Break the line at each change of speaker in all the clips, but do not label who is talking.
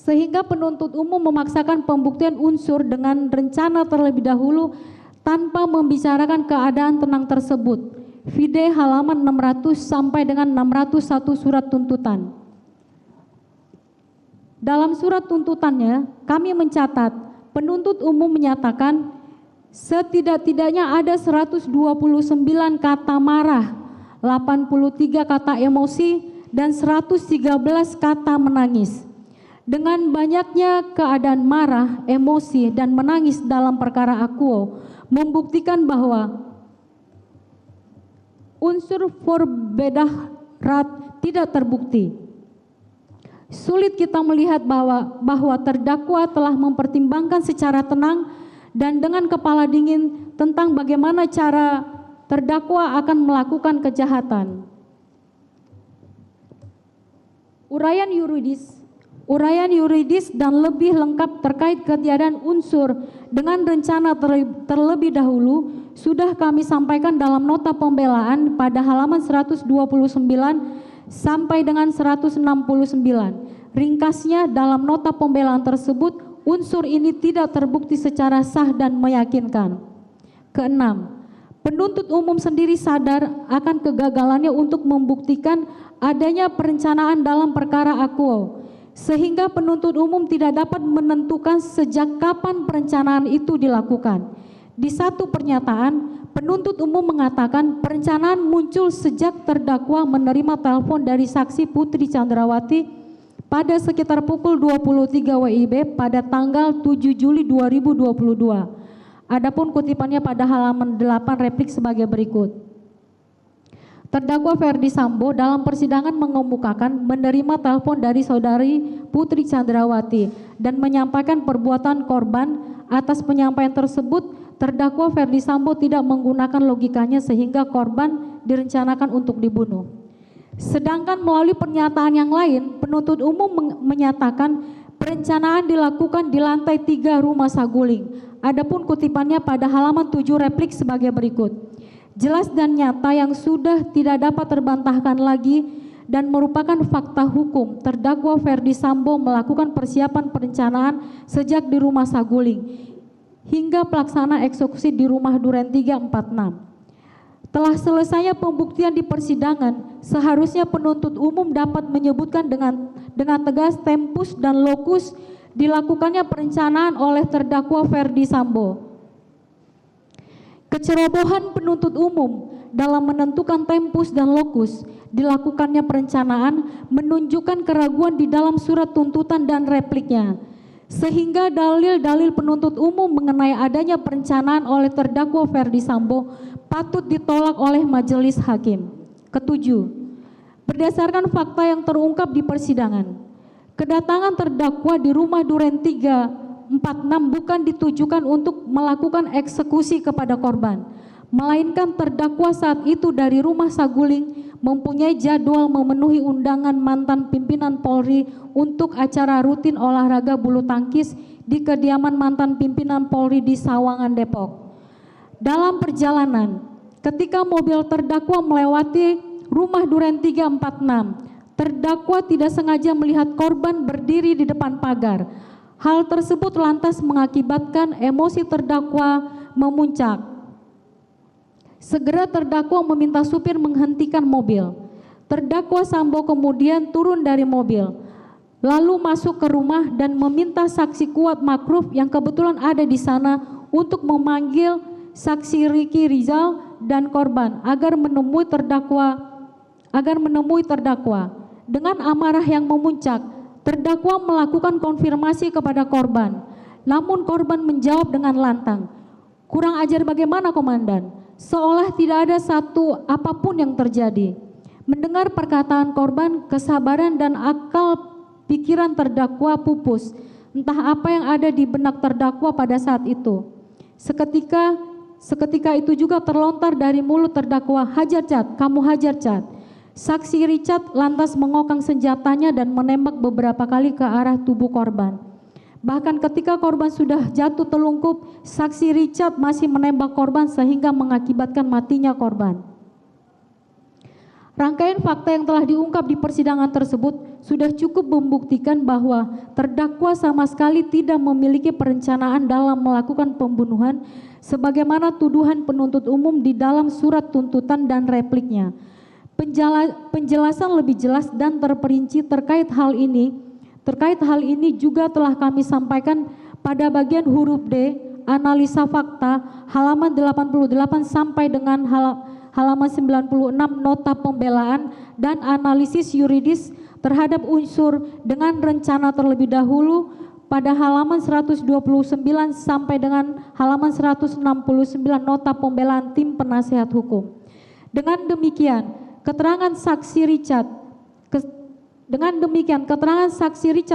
sehingga penuntut umum memaksakan pembuktian unsur dengan rencana terlebih dahulu tanpa membicarakan keadaan tenang tersebut. Vide halaman 600 sampai dengan 601 surat tuntutan. Dalam surat tuntutannya, kami mencatat penuntut umum menyatakan setidak-tidaknya ada 129 kata marah, 83 kata emosi, dan 113 kata menangis. Dengan banyaknya keadaan marah, emosi, dan menangis dalam perkara akuo membuktikan bahwa unsur forbedarat tidak terbukti. Sulit kita melihat bahwa terdakwa telah mempertimbangkan secara tenang dan dengan kepala dingin tentang bagaimana cara terdakwa akan melakukan kejahatan. Uraian yuridis dan lebih lengkap terkait ketiadaan unsur dengan rencana terlebih dahulu sudah kami sampaikan dalam nota pembelaan pada halaman 129 sampai dengan 169. Ringkasnya, dalam nota pembelaan tersebut unsur ini tidak terbukti secara sah dan meyakinkan. Keenam, penuntut umum sendiri sadar akan kegagalannya untuk membuktikan adanya perencanaan dalam perkara akuo, sehingga penuntut umum tidak dapat menentukan sejak kapan perencanaan itu dilakukan. Di satu pernyataan, penuntut umum mengatakan perencanaan muncul sejak terdakwa menerima telepon dari saksi Putri Chandrawati pada sekitar pukul 23 WIB pada tanggal 7 Juli 2022. Adapun kutipannya pada halaman 8 replik sebagai berikut. Terdakwa Ferdi Sambo dalam persidangan mengemukakan menerima telepon dari saudari Putri Chandrawati dan menyampaikan perbuatan korban. Atas penyampaian tersebut, terdakwa Ferdi Sambo tidak menggunakan logikanya sehingga korban direncanakan untuk dibunuh. Sedangkan melalui pernyataan yang lain, penuntut umum menyatakan perencanaan dilakukan di lantai 3 rumah Saguling. Adapun kutipannya pada halaman 7 replik sebagai berikut. Jelas dan nyata yang sudah tidak dapat terbantahkan lagi dan merupakan fakta hukum, terdakwa Ferdi Sambo melakukan persiapan perencanaan sejak di rumah Saguling hingga pelaksana eksekusi di rumah Duren 346. Telah selesainya pembuktian di persidangan, seharusnya penuntut umum dapat menyebutkan dengan tegas tempus dan lokus dilakukannya perencanaan oleh terdakwa Ferdi Sambo. Kecerobohan penuntut umum dalam menentukan tempus dan lokus dilakukannya perencanaan menunjukkan keraguan di dalam surat tuntutan dan repliknya, sehingga dalil-dalil penuntut umum mengenai adanya perencanaan oleh terdakwa Ferdi Sambo patut ditolak oleh majelis hakim. Ketujuh, berdasarkan fakta yang terungkap di persidangan, kedatangan terdakwa di rumah Duren 346 bukan ditujukan untuk melakukan eksekusi kepada korban, melainkan terdakwa saat itu dari rumah Saguling mempunyai jadwal memenuhi undangan mantan pimpinan Polri untuk acara rutin olahraga bulu tangkis di kediaman mantan pimpinan Polri di Sawangan, Depok. Dalam perjalanan, ketika mobil terdakwa melewati rumah Duren 346, terdakwa tidak sengaja melihat korban berdiri di depan pagar. Hal tersebut lantas mengakibatkan emosi terdakwa memuncak. Segera terdakwa meminta supir menghentikan mobil. Terdakwa Sambo kemudian turun dari mobil, lalu masuk ke rumah dan meminta saksi Kuat Makruf yang kebetulan ada di sana untuk memanggil saksi Riki Rizal dan korban agar menemui terdakwa. Dengan amarah yang memuncak, terdakwa melakukan konfirmasi kepada korban, namun korban menjawab dengan lantang, "Kurang ajar bagaimana, Komandan?" Seolah tidak ada satu apapun yang terjadi. Mendengar perkataan korban, kesabaran dan akal pikiran terdakwa pupus. Entah apa yang ada di benak terdakwa pada saat itu. Seketika itu juga terlontar dari mulut terdakwa, "Hajar Cat, kamu hajar Cat." Saksi Richard lantas mengokang senjatanya dan menembak beberapa kali ke arah tubuh korban. Bahkan ketika korban sudah jatuh telungkup, saksi Richard masih menembak korban sehingga mengakibatkan matinya korban. Rangkaian fakta yang telah diungkap di persidangan tersebut sudah cukup membuktikan bahwa terdakwa sama sekali tidak memiliki perencanaan dalam melakukan pembunuhan sebagaimana tuduhan penuntut umum di dalam surat tuntutan dan repliknya. Penjelasan lebih jelas dan terperinci terkait hal ini juga telah kami sampaikan pada bagian huruf D, analisa fakta, halaman 88 sampai dengan halaman 96 nota pembelaan dan analisis yuridis terhadap unsur dengan rencana terlebih dahulu pada halaman 129 sampai dengan halaman 169 nota pembelaan tim penasehat hukum. Dengan demikian, keterangan saksi Richard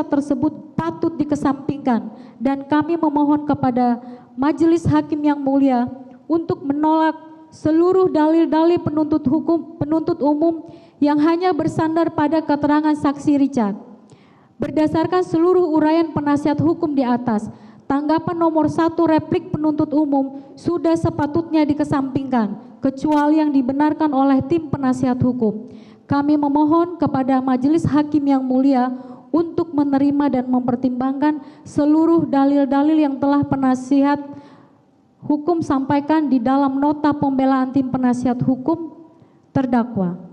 tersebut patut dikesampingkan dan kami memohon kepada Majelis Hakim yang mulia untuk menolak seluruh dalil-dalil penuntut umum yang hanya bersandar pada keterangan saksi Richard. Berdasarkan seluruh uraian penasihat hukum di atas, tanggapan nomor 1 replik penuntut umum sudah sepatutnya dikesampingkan, kecuali yang dibenarkan oleh tim penasihat hukum. Kami memohon kepada Majelis Hakim yang mulia untuk menerima dan mempertimbangkan seluruh dalil-dalil yang telah penasihat hukum sampaikan di dalam nota pembelaan tim penasihat hukum terdakwa.